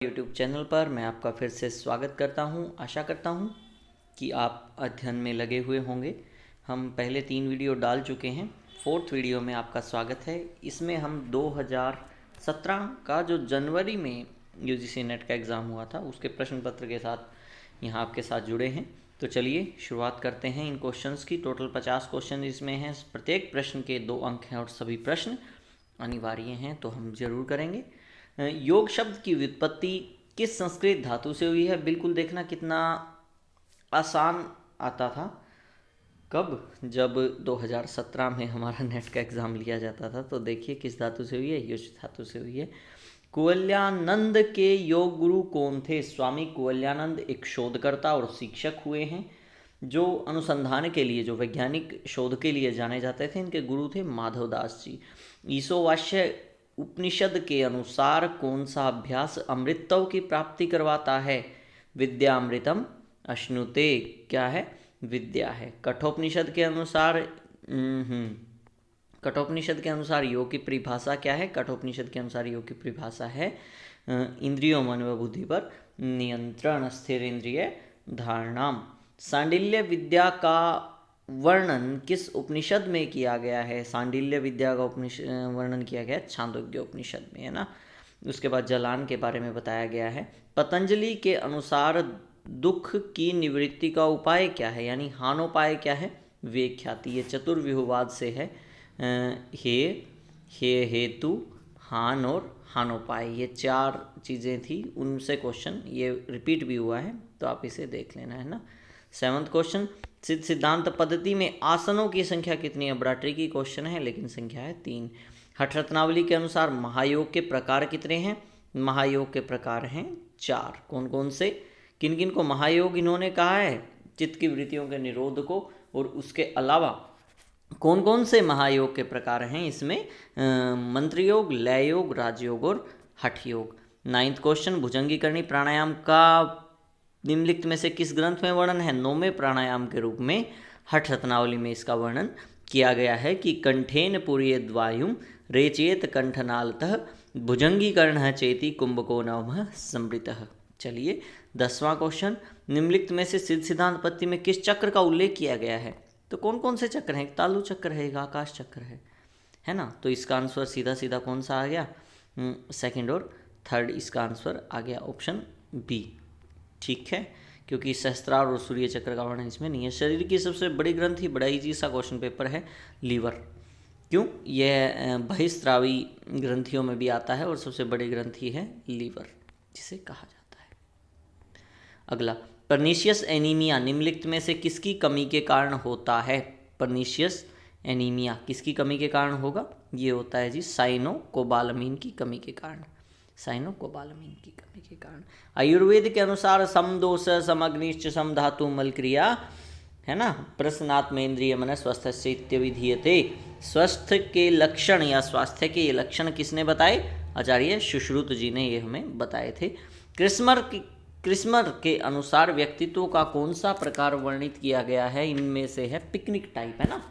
YouTube channel पर मैं आपका फिर से स्वागत करता हूं। आशा करता हूं कि आप अध्ययन में लगे हुए होंगे। हम पहले 3 वीडियो डाल चुके हैं। 4th वीडियो में आपका स्वागत है। इसमें हम 2017 का जो जनवरी में UGC नेट का एग्ज़ाम हुआ था उसके प्रश्न पत्र के साथ यहाँ आपके साथ जुड़े हैं। तो चलिए शुरुआत करते हैं इन क्वेश्चंस की। टोटल 50 क्वेश्चन इसमें हैं। प्रत्येक प्रश्न के 2 अंक हैं और सभी प्रश्न अनिवार्य हैं, तो हम जरूर करेंगे। योग शब्द की व्युत्पत्ति किस संस्कृत धातु से हुई है? बिल्कुल देखना कितना आसान आता था। कब? जब 2017 में हमारा नेट का एग्ज़ाम लिया जाता था। तो देखिए किस धातु से हुई है, युज धातु से हुई है। कुवलयानंद के योग गुरु कौन थे? स्वामी कुवलयानंद एक शोधकर्ता और शिक्षक हुए हैं जो अनुसंधान के लिए, जो वैज्ञानिक शोध के लिए जाने जाते थे। इनके गुरु थे माधवदास जी। ईशोवास्य उपनिषद के अनुसार कौन सा अभ्यास अमृतत्व की प्राप्ति करवाता है? विद्यामृतम अश्नुते। क्या है? विद्या है। कठोपनिषद के अनुसार कठोपनिषद के अनुसार योग की परिभाषा क्या है? कठोपनिषद के अनुसार योग की परिभाषा है इंद्रियों मन व बुद्धि पर नियंत्रण, स्थिर इंद्रिय धारणाम। सांडिल्य विद्या का वर्णन किस उपनिषद में किया गया है? सांडिल्य विद्या का वर्णन किया गया है छांदोग्य उपनिषद में, है ना। उसके बाद जलान के बारे में बताया गया है। पतंजलि के अनुसार दुख की निवृत्ति का उपाय क्या है? यानी हानोपाय क्या है? व्याख्याति। ये चतुर्व्यूहवाद से है। हे हेतु, हान और हानोपाय, ये 4 चीज़ें थी। उनसे क्वेश्चन ये रिपीट भी हुआ है, तो आप इसे देख लेना, है ना। 7th क्वेश्चन, सिद्ध सिद्धांत पद्धति में आसनों की संख्या कितनी है? बड़ा ट्रिकी क्वेश्चन है, लेकिन संख्या है 3। हठ रत्नावली के अनुसार महायोग के प्रकार कितने हैं? महायोग के प्रकार हैं 4। कौन कौन से? किन किन को महायोग इन्होंने कहा है? चित्त की वृत्तियों के निरोध को। और उसके अलावा कौन कौन से महायोग के प्रकार हैं इसमें? मंत्र योग, लय योग, राजयोग और हठ योग। 9th क्वेश्चन, भुजंगीकरणी प्राणायाम का निम्नलिखित में से किस ग्रंथ में वर्णन है? 9वें प्राणायाम के रूप में हठ रत्नावली में इसका वर्णन किया गया है कि कंठेन पुरियेद वायुम रेचेत कंठनालतः भुजंगीकरण चेति कुंभको नवः समृतः। चलिए 10वां क्वेश्चन, निम्नलिखित में से सिद्ध सिद्धांत पद्धति में किस चक्र का उल्लेख किया गया है? तो कौन कौन से चक्र हैं? एक तालु चक्र है, एक आकाश चक्र है ना। तो इसका आंसर सीधा सीधा कौन सा आ गया? 2nd और 3rd इसका आंसर आ गया ऑप्शन बी। ठीक है, क्योंकि सहस्त्रार और सूर्य चक्र का वर्णन इसमें नहीं है। शरीर की सबसे बड़ी ग्रंथि, बड़ा ईजी सा क्वेश्चन पेपर है, लीवर। क्यों? यह बहिस्त्रावी ग्रंथियों में भी आता है और सबसे बड़ी ग्रंथि है लीवर जिसे कहा जाता है। अगला, पर्नीशियस एनीमिया निम्नलिखित में से किसकी कमी के कारण होता है? पर्नीशियस एनीमिया किसकी कमी के कारण होगा? ये होता है जी साइनोकोबालामीन की कमी के कारण। साइनोकोबालामीन की कमी के कारण। आयुर्वेद के अनुसार सम दोष समग्निश्च सम धातु मल क्रिया, है ना। प्रसन्नात्म इंद्रिय मन स्वस्थ से इत्यभिधीयते। स्वस्थ के लक्षण या स्वास्थ्य के ये लक्षण किसने बताए? आचार्य सुश्रुत जी ने ये हमें बताए थे। क्रिस्मर के अनुसार व्यक्तित्व का कौन सा प्रकार वर्णित किया गया है? इनमें से है पिकनिक टाइप, है ना।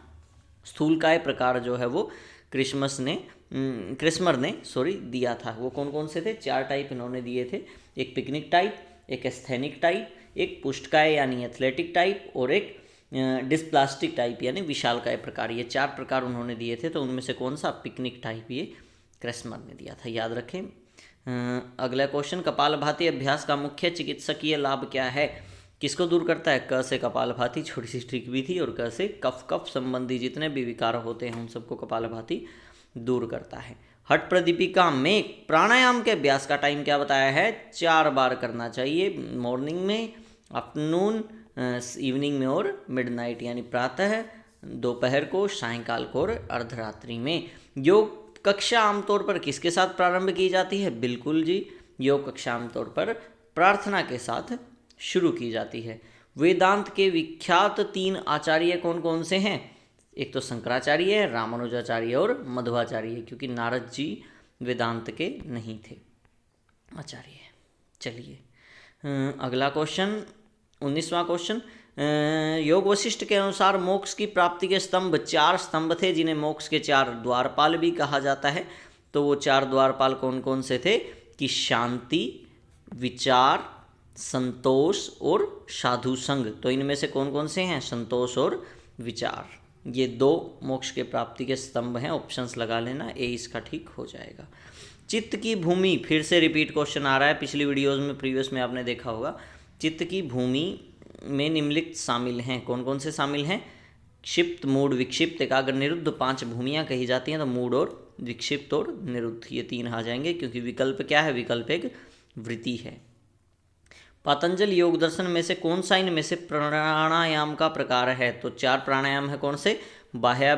स्थूलकाय प्रकार जो है वो क्रिस्मर ने दिया था। वो कौन कौन से थे? 4 टाइप इन्होंने दिए थे। एक पिकनिक टाइप, एक एस्थेनिक टाइप, एक पुष्टकाय यानी एथलेटिक टाइप, और एक डिस्प्लास्टिक टाइप यानी विशालकाय प्रकार। ये 4 प्रकार उन्होंने दिए थे। तो उनमें से कौन सा पिकनिक टाइप ये क्रिस्मर ने दिया था, याद रखें। अगला क्वेश्चन, कपालभाति अभ्यास का मुख्य चिकित्सकीय लाभ क्या है? किसको दूर करता है? क से कपालभाति, छोटी सी ट्रिक भी थी, और क से कफ संबंधी जितने भी विकार होते हैं उन सबको कपालभाति दूर करता है। हठ प्रदीपिका में प्राणायाम के अभ्यास का टाइम क्या बताया है? 4 बार करना चाहिए, मॉर्निंग में, आफ्टरनून, इवनिंग में और मिडनाइट यानी प्रातः, दोपहर को, सायंकाल को और अर्धरात्रि में। योग कक्षा आमतौर पर किसके साथ प्रारंभ की जाती है? बिल्कुल जी, योग कक्षा आमतौर पर प्रार्थना के साथ शुरू की जाती है। वेदांत के विख्यात 3 आचार्य कौन कौन से हैं? एक तो शंकराचार्य, रामानुजाचार्य और मध्वाचार्य, क्योंकि नारद जी वेदांत के नहीं थे आचार्य। चलिए अगला क्वेश्चन, 19वां क्वेश्चन, योग वशिष्ठ के अनुसार मोक्ष की प्राप्ति के स्तंभ 4 स्तंभ थे, जिन्हें मोक्ष के 4 द्वारपाल भी कहा जाता है। तो वो 4 द्वारपाल कौन कौन से थे? कि शांति, विचार, संतोष और साधु संग। तो इनमें से कौन कौन से हैं? संतोष और विचार। ये 2 मोक्ष के प्राप्ति के स्तंभ हैं। ऑप्शंस लगा लेना, ए इसका ठीक हो जाएगा। चित्त की भूमि, फिर से रिपीट क्वेश्चन आ रहा है, पिछली वीडियोस में प्रीवियस में आपने देखा होगा। चित्त की भूमि में निम्नलिखित शामिल हैं। कौन कौन से शामिल हैं? क्षिप्त, मूढ़, विक्षिप्त, एकाग्र, निरुद्ध। 5 भूमियाँ कही जाती हैं, तो मूढ़ और विक्षिप्त और निरुद्ध, ये 3 आ जाएंगे, क्योंकि विकल्प क्या है? विकल्प एक वृत्ति है। पतंजलि योग दर्शन में से कौन सा इनमें से प्राणायाम का प्रकार है? तो 4 प्राणायाम है। कौन से? बाह्य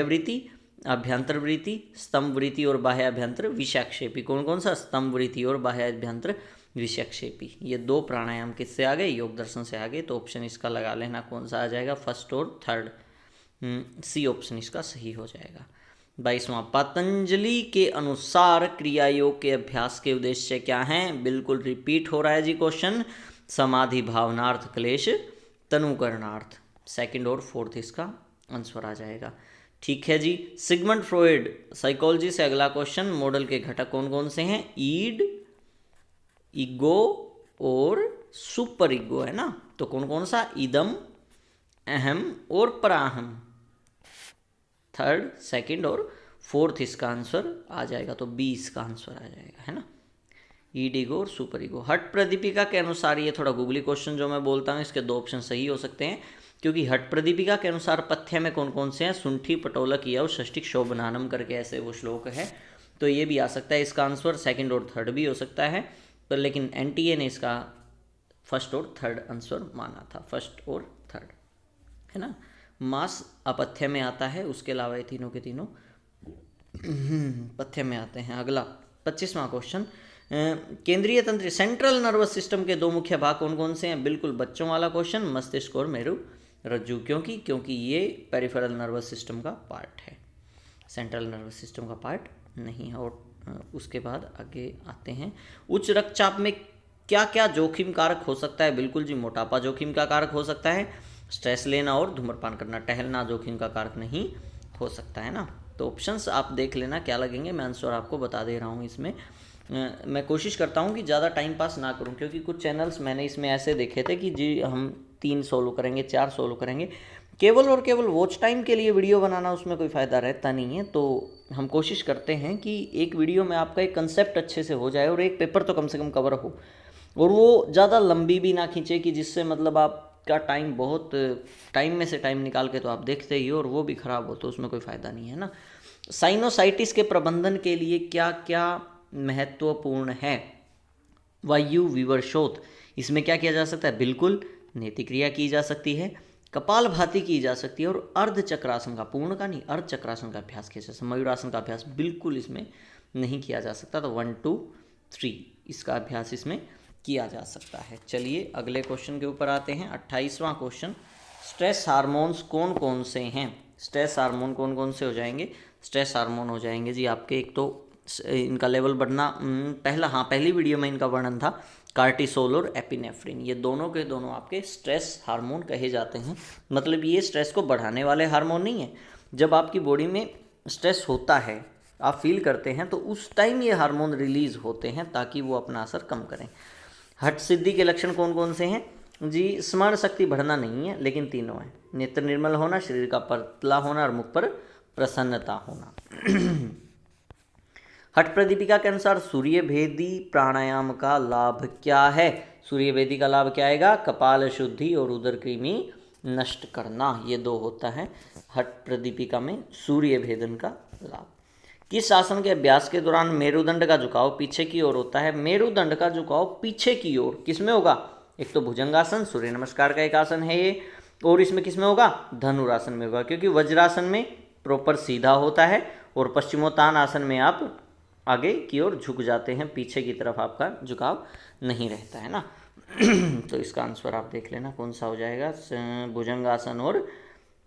वृत्ति, अभ्यंतर वृत्ति, स्तंभ वृत्ति और बाह्य अभ्यंतर विषाक्षेपी। कौन कौन सा? स्तंभ वृत्ति और बाह्य अभ्यंतर विषाक्षेपी। ये 2 प्राणायाम किससे आ गए? योग दर्शन से आ गए। तो ऑप्शन इसका लगा लेना, कौन सा आ जाएगा? फर्स्ट और थर्ड, सी ऑप्शन इसका सही हो जाएगा। 22वां, पतंजलि के अनुसार क्रिया योग के अभ्यास के उद्देश्य क्या हैं? बिल्कुल रिपीट हो रहा है जी क्वेश्चन। समाधि, भावनार्थ, क्लेश, तनुकरणार्थ। 2nd और 4th इसका आंसर आ जाएगा। ठीक है जी। सिगमंड फ्रॉइड, साइकोलॉजी से अगला क्वेश्चन, मॉडल के घटक कौन कौन से हैं? ईड, ईगो और सुपर ईगो, है ना। तो कौन कौन सा? इदम, अहम और पराहम। 3rd, 2nd और 4th इसका आंसर आ जाएगा। तो 20 का आंसर आ जाएगा, है ना। ईड, ईगो और सुपर ईगो। हठ प्रदीपिका के अनुसार, ये थोड़ा गूगली क्वेश्चन जो मैं बोलता हूँ, इसके 2 ऑप्शन सही हो सकते हैं, क्योंकि हठ प्रदीपिका के अनुसार पथ्य में कौन कौन से हैं? सुंठी, पटोलक, यव, षष्टिक, शोभनानम करके ऐसे वो श्लोक है। तो ये भी आ सकता है इसका आंसर। 2nd और 3rd भी हो सकता है, पर लेकिन एनटीए ने इसका 1st और 3rd आंसर माना था। 1st और 3rd, है ना। मास अपथ्य में आता है, उसके अलावा ये तीनों के तीनों पथ्य में आते हैं। अगला 25वां क्वेश्चन, केंद्रीय तंत्र, सेंट्रल नर्वस सिस्टम के 2 मुख्य भाग कौन कौन से हैं? बिल्कुल बच्चों वाला क्वेश्चन, मस्तिष्क और मेरु रज्जु। क्योंकि ये पेरिफेरल नर्वस सिस्टम का पार्ट है, सेंट्रल नर्वस सिस्टम का पार्ट नहीं है। और उसके बाद आगे आते हैं, उच्च रक्तचाप में क्या क्या जोखिम कारक हो सकता है? बिल्कुल जी, मोटापा जोखिम का कारक हो सकता है। स्ट्रेस लेना और धूम्रपान करना, टहलना जोखिम का कारक नहीं हो सकता, है ना। तो ऑप्शंस आप देख लेना क्या लगेंगे, मैं आंसर आपको बता दे रहा हूँ। इसमें मैं कोशिश करता हूँ कि ज़्यादा टाइम पास ना करूँ, क्योंकि कुछ चैनल्स मैंने इसमें ऐसे देखे थे कि जी हम 3 सोलो करेंगे, 4 सोलो करेंगे, केवल और केवल वॉच टाइम के लिए वीडियो बनाना, उसमें कोई फ़ायदा रहता नहीं है। तो हम कोशिश करते हैं कि एक वीडियो में आपका एक कंसेप्ट अच्छे से हो जाए और एक पेपर तो कम से कम कवर हो, और वो ज़्यादा लंबी भी ना खींचे कि जिससे मतलब आपका टाइम, बहुत टाइम में से टाइम निकाल के तो आप देखते ही हो और वो भी ख़राब हो, तो उसमें कोई फ़ायदा नहीं है ना। साइनोसाइटिस के प्रबंधन के लिए क्या क्या महत्वपूर्ण है? वायु विवरशोथ, इसमें क्या किया जा सकता है? बिल्कुल नेति क्रिया की जा सकती है, कपालभाति की जा सकती है, और अर्ध चक्रासन का, पूर्ण का नहीं, अर्ध चक्रासन का अभ्यास किया जा सकता है। मयूरासन का अभ्यास बिल्कुल इसमें नहीं किया जा सकता। तो 1, 2, 3 इसका अभ्यास इसमें किया जा सकता है। चलिए अगले क्वेश्चन के ऊपर आते हैं। 28वां क्वेश्चन, स्ट्रेस हार्मोन्स कौन कौन से हैं? स्ट्रेस हार्मोन कौन कौन से हो जाएंगे? स्ट्रेस हार्मोन हो जाएंगे जी आपके, एक तो इनका लेवल बढ़ना, पहली वीडियो में इनका वर्णन था, कार्टिसोल और एपिनेफ्रिन, ये दोनों के दोनों आपके स्ट्रेस हार्मोन कहे जाते हैं। मतलब ये स्ट्रेस को बढ़ाने वाले हार्मोन नहीं है। जब आपकी बॉडी में स्ट्रेस होता है, आप फील करते हैं, तो उस टाइम ये हार्मोन रिलीज होते हैं ताकि वो अपना असर कम करें। हठ सिद्धि के लक्षण कौन कौन से हैं जी? स्मरण शक्ति बढ़ना नहीं है, लेकिन तीनों हैं, नेत्र निर्मल होना, शरीर का पतला होना और मुख पर प्रसन्नता होना। हठ प्रदीपिका के अनुसार सूर्य भेदी प्राणायाम का लाभ क्या है? सूर्य भेदी का लाभ क्या आएगा? कपाल शुद्धि और उदर कृमि नष्ट करना, ये 2 होता है हठ प्रदीपिका में सूर्य भेदन का लाभ। किस आसन के अभ्यास के दौरान मेरुदंड का झुकाव पीछे की ओर होता है? मेरुदंड का झुकाव पीछे की ओर किसमें होगा? एक तो भुजंगासन, सूर्य नमस्कार का एक आसन है ये, और इसमें किसमें होगा? धनुरासन में होगा, क्योंकि वज्रासन में प्रॉपर सीधा होता है और पश्चिमोत्तान आसन में आप आगे की ओर झुक जाते हैं, पीछे की तरफ आपका झुकाव नहीं रहता है ना। तो इसका आंसर आप देख लेना कौन सा हो जाएगा, भुजंगासन और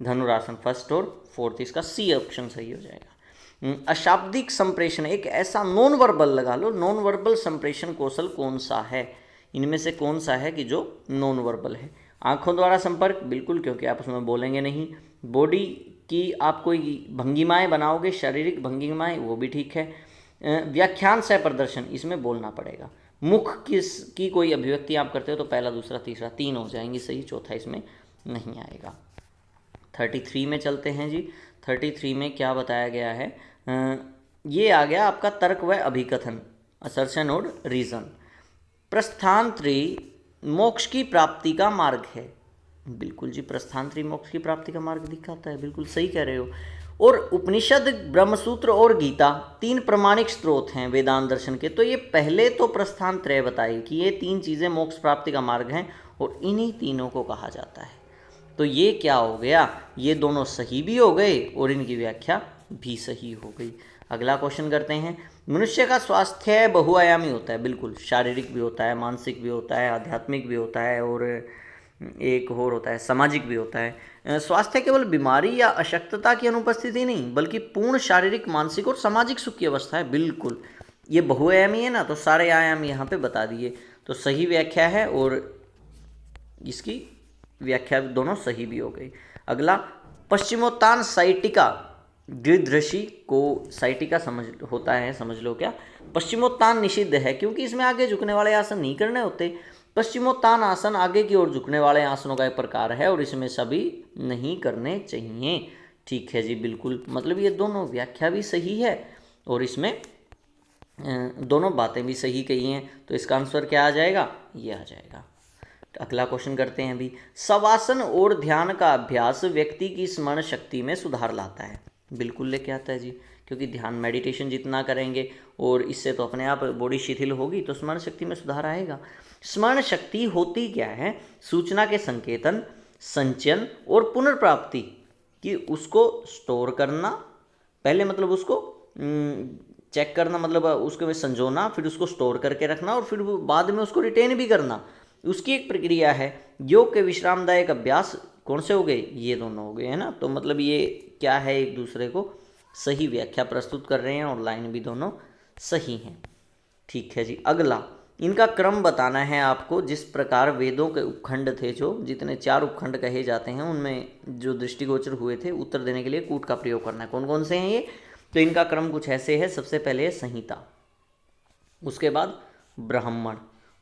धनुरासन, 1st और 4th इसका सी ऑप्शन सही हो जाएगा। अशाब्दिक संप्रेषण, एक ऐसा नॉन वर्बल, लगा लो, नॉन वर्बल संप्रेषण कौशल कौन सा है? इनमें से कौन सा है कि जो नॉन वर्बल है? आंखों द्वारा संपर्क, बिल्कुल, क्योंकि आप उसमें बोलेंगे नहीं। बॉडी की आप कोई भंगिमाएँ बनाओगे, शारीरिक भंगिमाएँ, वो भी ठीक है। व्याख्यान सह प्रदर्शन, इसमें बोलना पड़ेगा। मुख की कोई अभिव्यक्ति आप करते हो तो पहला दूसरा तीसरा 3 हो जाएंगी सही, चौथा इसमें नहीं आएगा। 33 में चलते हैं जी। 33 में क्या बताया गया है, ये आ गया आपका तर्क व अभिकथन, असर्शन और रीज़न। प्रस्थानत्रयी मोक्ष की प्राप्ति का मार्ग है। बिल्कुल जी, प्रस्थानत्रयी मोक्ष की प्राप्ति का मार्ग दिखाता है, बिल्कुल सही कह रहे हो। और उपनिषद, ब्रह्मसूत्र और गीता 3 प्रमाणिक स्रोत हैं वेदांत दर्शन के। तो ये पहले तो प्रस्थान त्रय बताई कि ये 3 चीज़ें मोक्ष प्राप्ति का मार्ग हैं और इन्हीं तीनों को कहा जाता है। तो ये क्या हो गया, ये दोनों सही भी हो गए और इनकी व्याख्या भी सही हो गई। अगला क्वेश्चन करते हैं। मनुष्य का स्वास्थ्य बहुआयामी होता है, बिल्कुल, शारीरिक भी होता है, मानसिक भी होता है, आध्यात्मिक भी होता है और एक और होता है सामाजिक भी होता है। स्वास्थ्य केवल बीमारी या अशक्तता की अनुपस्थिति नहीं, बल्कि पूर्ण शारीरिक, मानसिक और सामाजिक सुख की अवस्था है। बिल्कुल, ये बहुआयामी है ना, तो सारे आयाम यहाँ पे बता दिए, तो सही व्याख्या है और इसकी व्याख्या दोनों सही भी हो गई। अगला, पश्चिमोत्तान साइटिका द्विदृषि को साइटिका समझ होता है, समझ लो क्या। पश्चिमोत्तान निषिद्ध है क्योंकि इसमें आगे झुकने वाले आसन नहीं करने होते। पश्चिमोत्तान आसन आगे की ओर झुकने वाले आसनों का एक प्रकार है और इसमें सभी नहीं करने चाहिए। ठीक है जी, बिल्कुल, मतलब ये दोनों व्याख्या भी सही है और इसमें दोनों बातें भी सही कही हैं। तो इसका आंसर क्या आ जाएगा, ये आ जाएगा। अगला क्वेश्चन करते हैं अभी। शवासन और ध्यान का अभ्यास व्यक्ति की स्मरण शक्ति में सुधार लाता है। बिल्कुल लेके आता है जी, क्योंकि ध्यान मेडिटेशन जितना करेंगे और इससे तो अपने आप बॉडी शिथिल होगी तो स्मरण शक्ति में सुधार आएगा। स्मरण शक्ति होती क्या है, सूचना के संकेतन, संचयन और पुनर्प्राप्ति कि उसको स्टोर करना, पहले मतलब उसको चेक करना, मतलब उसको में संजोना, फिर उसको स्टोर करके रखना और फिर बाद में उसको रिटेन भी करना, उसकी एक प्रक्रिया है। योग के विश्रामदायक अभ्यास कौन से हो गए, ये दोनों हो गए, है ना। तो मतलब ये क्या है, एक दूसरे को सही व्याख्या प्रस्तुत कर रहे हैं और लाइन भी दोनों सही हैं। ठीक है जी। अगला, इनका क्रम बताना है आपको। जिस प्रकार वेदों के उपखंड थे, जो जितने 4 उपखंड कहे जाते हैं, उनमें जो दृष्टिगोचर हुए थे, उत्तर देने के लिए कूट का प्रयोग करना है। कौन कौन से हैं ये, तो इनका क्रम कुछ ऐसे है। सबसे पहले है संहिता, उसके बाद ब्राह्मण,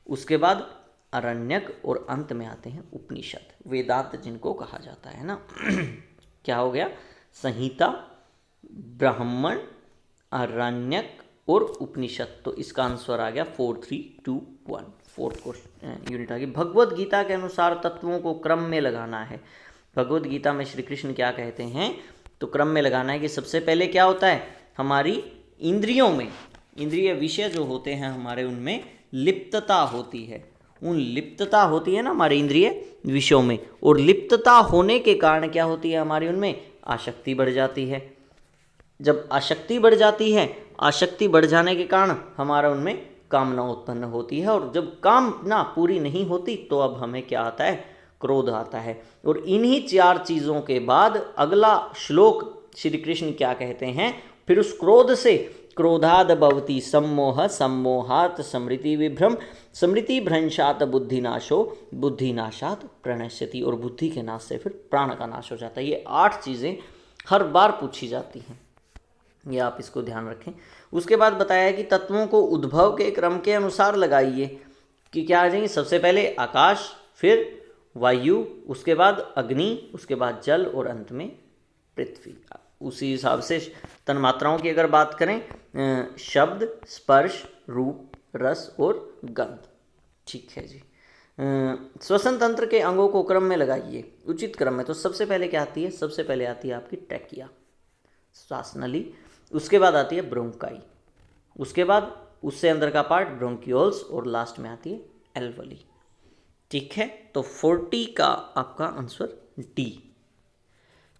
उसके बाद अरण्यक और अंत में आते हैं उपनिषद, वेदांत जिनको कहा जाता है ना। क्या हो गया, संहिता, ब्राह्मण, अरण्यक और उपनिषद। तो इसका आंसर आ गया 4, 3, 2, 1, फोर्थ यूनिट आ गई। भगवत गीता के अनुसार तत्वों को क्रम में लगाना है। भगवत गीता में श्री कृष्ण क्या कहते हैं, तो क्रम में लगाना है कि सबसे पहले क्या होता है, हमारी इंद्रियों में, इंद्रिय विषय जो होते हैं हमारे, उनमें लिप्तता होती है। उन लिप्तता होती है ना हमारे इंद्रिय विषयों में, और लिप्तता होने के कारण क्या होती है, हमारी उनमें आसक्ति बढ़ जाती है। जब आसक्ति बढ़ जाती है, आसक्ति बढ़ जाने के कारण हमारा उनमें कामना उत्पन्न होती है, और जब कामना पूरी नहीं होती तो अब हमें क्या आता है, क्रोध आता है। और इन्हीं 4 चीज़ों के बाद अगला श्लोक श्री कृष्ण क्या कहते हैं, फिर उस क्रोध से, क्रोधाद भवति सम्मोह, सम्मोहात स्मृति विभ्रम, स्मृति भ्रंशात बुद्धिनाशो, बुद्धिनाशात प्रणश्यति, और बुद्धि के नाश से फिर प्राण का नाश हो जाता है। ये 8 चीज़ें हर बार पूछी जाती हैं, ये आप इसको ध्यान रखें। उसके बाद बताया कि तत्वों को उद्भव के क्रम के अनुसार लगाइए, कि क्या आ जाएंगे, सबसे पहले आकाश, फिर वायु, उसके बाद अग्नि, उसके बाद जल और अंत में पृथ्वी। उसी हिसाब से तन्मात्राओं की अगर बात करें, शब्द, स्पर्श, रूप, रस और गंध। ठीक है जी। श्वसन तंत्र के अंगों को क्रम में लगाइए, उचित क्रम में। तो सबसे पहले क्या आती है, सबसे पहले आती है आपकी ट्रैकिया, श्वास नली, उसके बाद आती है ब्रोंकाई, उसके बाद उससे अंदर का पार्ट ब्रोंक्यूल्स, और लास्ट में आती है एल्वली। ठीक है, तो 40 का आपका आंसर डी।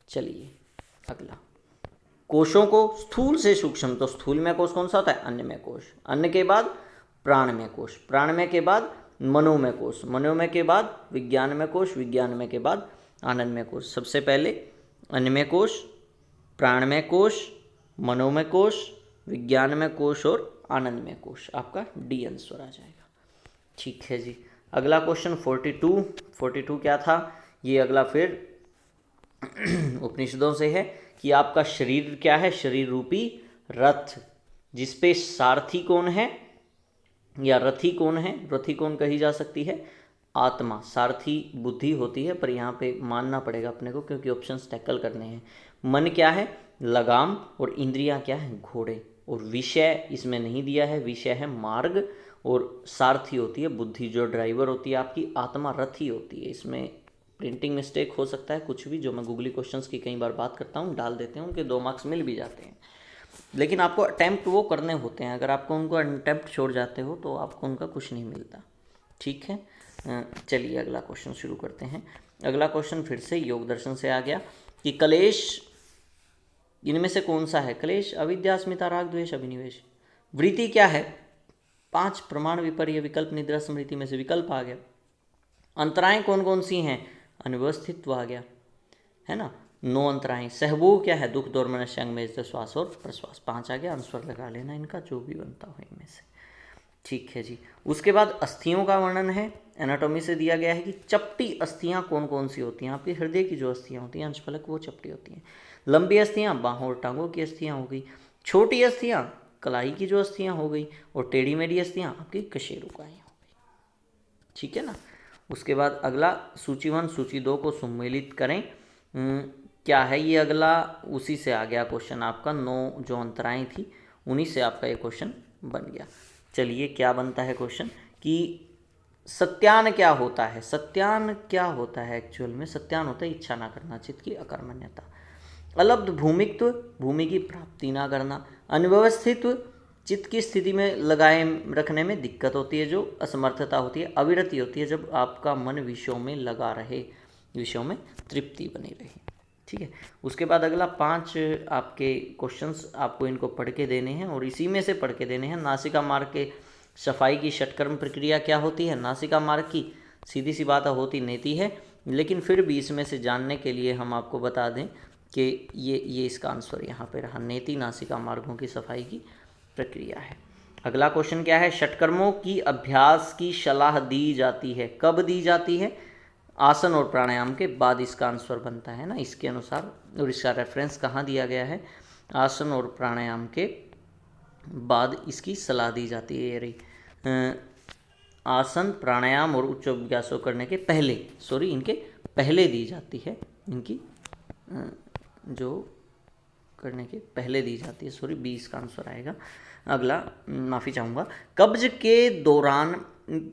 चलिए अगला, कोशों को स्थूल से सूक्ष्म, तो स्थूल में कोश कौन सा होता है, अन्नमय कोश, अन्न के बाद प्राणमय कोश, प्राणमय के बाद मनोमय कोश, मनोमय के बाद विज्ञानमय कोश, विज्ञानमय के बाद आनंदमय कोश। सबसे पहले अन्नमय कोश, प्राणमय कोश, मनोमय कोश, विज्ञानमय कोश और आनंदमय कोश। आपका डी आंसर आ जाएगा। ठीक है जी। अगला क्वेश्चन 42 क्या था, ये अगला फिर उपनिषदों से है कि आपका शरीर क्या है, शरीर रूपी रथ, जिसपे सारथी कौन है या रथी कौन है, रथी कौन कही जा सकती है, आत्मा। सारथी बुद्धि होती है, पर यहाँ पे मानना पड़ेगा अपने को क्योंकि ऑप्शंस टैकल करने हैं। मन क्या है, लगाम, और इंद्रियां क्या है, घोड़े। और विषय इसमें नहीं दिया है, विषय है मार्ग, और सारथी होती है बुद्धि, जो ड्राइवर होती है आपकी, आत्मा रथी होती है। इसमें प्रिंटिंग मिस्टेक हो सकता है, कुछ भी जो मैं गूगली क्वेश्चंस की कई बार बात करता हूँ डाल देते हैं, उनके 2 मार्क्स मिल भी जाते हैं, लेकिन आपको अटैम्प्ट वो करने होते हैं। अगर आपको उनको अटैम्प्ट छोड़ जाते हो तो आपको उनका कुछ नहीं मिलता। ठीक है, चलिए अगला क्वेश्चन शुरू करते हैं। अगला क्वेश्चन फिर से योग दर्शन से आ गया कि कलेश इनमें से कौन सा है, क्लेश, अविद्या, अस्मिता, राग, द्वेष, अभिनिवेश। वृत्ति क्या है, 5 प्रमाण, विपर्य, विकल्प, निद्रा, स्मृति में से विकल्प आ गया। अंतराएं कौन कौन सी हैं, अनिवस्थित्व आ गया, है ना, 9 अंतराएं। सहभोग क्या है, दुख, दौर, मनस्य, अंग में श्वास और प्रश्वास, 5 आ गया। अनुस्वर लगा लेना इनका, जो भी बनता हो इनमें से। ठीक है जी। उसके बाद अस्थियों का वर्णन है, एनाटॉमी से दिया गया है कि चपटी अस्थियां कौन कौन सी होती हैं। आपके हृदय की जो अस्थियां होती हैं अंशफलक, वो चपटी होती हैं। लंबी अस्थियां बाहों और टांगों की अस्थियां हो गई। छोटी अस्थियां कलाई की जो अस्थियां हो गई, और टेढ़ी मेढ़ी अस्थियां आपकी कशेरुकाएं हो गई। ठीक है ना। उसके बाद अगला सूची 1 सूची 2 को सम्मिलित करें। क्या है ये अगला, उसी से आ गया क्वेश्चन आपका। 9 जो अंतराएं थी उन्हीं से आपका ये क्वेश्चन बन गया। चलिए क्या बनता है क्वेश्चन कि सत्यान क्या होता है। सत्यान क्या होता है, एक्चुअल में सत्यान होता है इच्छा ना करना, चित्त की अकर्मण्यता। अलब्ध भूमित्व, भूमि की प्राप्ति ना करना। अनव्यवस्थित्व, चित्त की स्थिति में लगाए रखने में दिक्कत होती है, जो असमर्थता होती है। अविरति होती है, जब आपका मन विषयों में लगा रहे, विषयों में तृप्ति बनी रहे। ठीक है। उसके बाद अगला 5 आपके क्वेश्चंस आपको इनको पढ़ के देने हैं, और इसी में से पढ़ के देने हैं। नासिका मार्ग के सफाई की षटकर्म प्रक्रिया क्या होती है। नासिका मार्ग की सीधी सी बात होती नेति है, लेकिन फिर भी इसमें से जानने के लिए हम आपको बता दें कि ये इसका आंसर यहाँ पे रहा, नेति नासिका मार्गों की सफाई की प्रक्रिया है। अगला क्वेश्चन क्या है, षटकर्मों की अभ्यास की सलाह दी जाती है, कब दी जाती है। आसन और प्राणायाम के बाद इसका आंसर बनता है ना, इसके अनुसार। और इसका रेफरेंस कहाँ दिया गया है, आसन और प्राणायाम के बाद इसकी सलाह दी जाती है। ये रही, आसन, प्राणायाम और उच्च अभ्यासों करने के पहले, इनके पहले दी जाती है, इनकी जो करने के पहले दी जाती है। 20 का आंसर आएगा। अगला, माफ़ी चाहूँगा, कब्ज के दौरान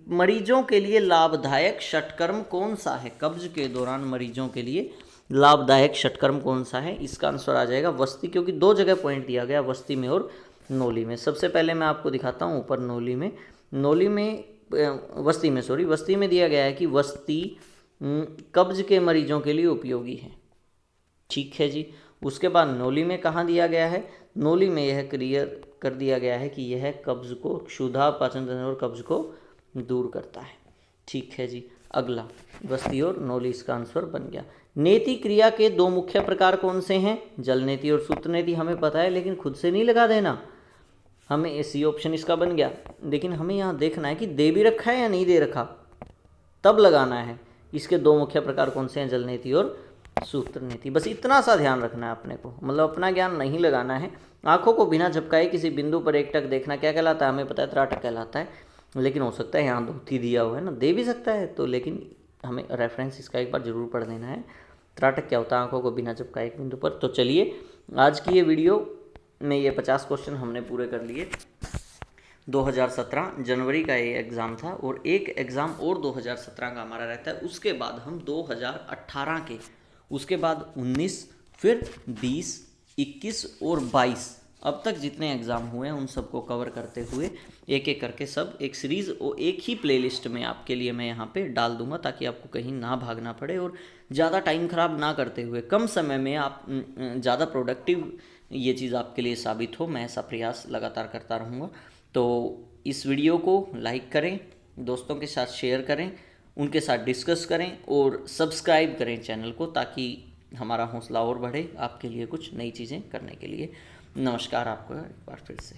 मरीजों के लिए लाभदायक षटकर्म कौन सा है। कब्ज के दौरान मरीजों के लिए लाभदायक षटकर्म कौन सा है, इसका आंसर आ जाएगा वस्ती, क्योंकि 2 जगह पॉइंट दिया गया, वस्ती में और नोली में। सबसे पहले मैं आपको दिखाता हूँ ऊपर नोली में, वस्ती में दिया गया है कि वस्ती कब्ज के मरीजों के लिए उपयोगी है। ठीक है जी। उसके बाद नोली में कहाँ दिया गया है, नोली में यह क्लियर कर दिया गया है कि यह कब्ज को, क्षुधा, पाचन तंत्र और कब्ज को दूर करता है। ठीक है जी। अगला, वस्ती और नोली, इसका आंसर बन गया। नेति क्रिया के 2 मुख्य प्रकार कौन से हैं, जल नेति और सूत्र नेति। हमें पता है, लेकिन खुद से नहीं लगा देना, हमें सी ऑप्शन इसका बन गया। लेकिन हमें यहाँ देखना है कि दे भी रखा है या नहीं दे रखा, तब लगाना है। इसके 2 मुख्य प्रकार कौन से हैं, जल नेति और सूत्र नीति। बस इतना सा ध्यान रखना है अपने को, मतलब अपना ज्ञान नहीं लगाना है। आंखों को बिना झपकाए किसी बिंदु पर एकटक देखना क्या कहलाता है, हमें पता है त्राटक कहलाता है, लेकिन हो सकता है यहाँ धोती दिया हुआ है ना, दे भी सकता है तो, लेकिन हमें रेफरेंस इसका एक बार जरूर पढ़ देना है। त्राटक क्या होता है, आंखों को बिना झपकाए एक बिंदु पर। तो चलिए, आज की ये वीडियो में ये 50 क्वेश्चन हमने पूरे कर लिए। 2017 जनवरी का ये एग्ज़ाम था, और एक एग्ज़ाम और 2017 का हमारा रहता है। उसके बाद हम 2018 के, उसके बाद 19, फिर 20, 21 और 22, अब तक जितने एग्ज़ाम हुए हैं उन सबको कवर करते हुए एक एक करके सब एक सीरीज़ और एक ही प्लेलिस्ट में आपके लिए मैं यहाँ पे डाल दूँगा, ताकि आपको कहीं ना भागना पड़े और ज़्यादा टाइम ख़राब ना करते हुए कम समय में आप ज़्यादा प्रोडक्टिव ये चीज़ आपके लिए साबित हो। मैं ऐसा प्रयास लगातार करता रहूँगा। तो इस वीडियो को लाइक करें, दोस्तों के साथ शेयर करें, उनके साथ डिस्कस करें और सब्सक्राइब करें चैनल को, ताकि हमारा हौसला और बढ़े आपके लिए कुछ नई चीज़ें करने के लिए। नमस्कार आपको एक बार फिर से।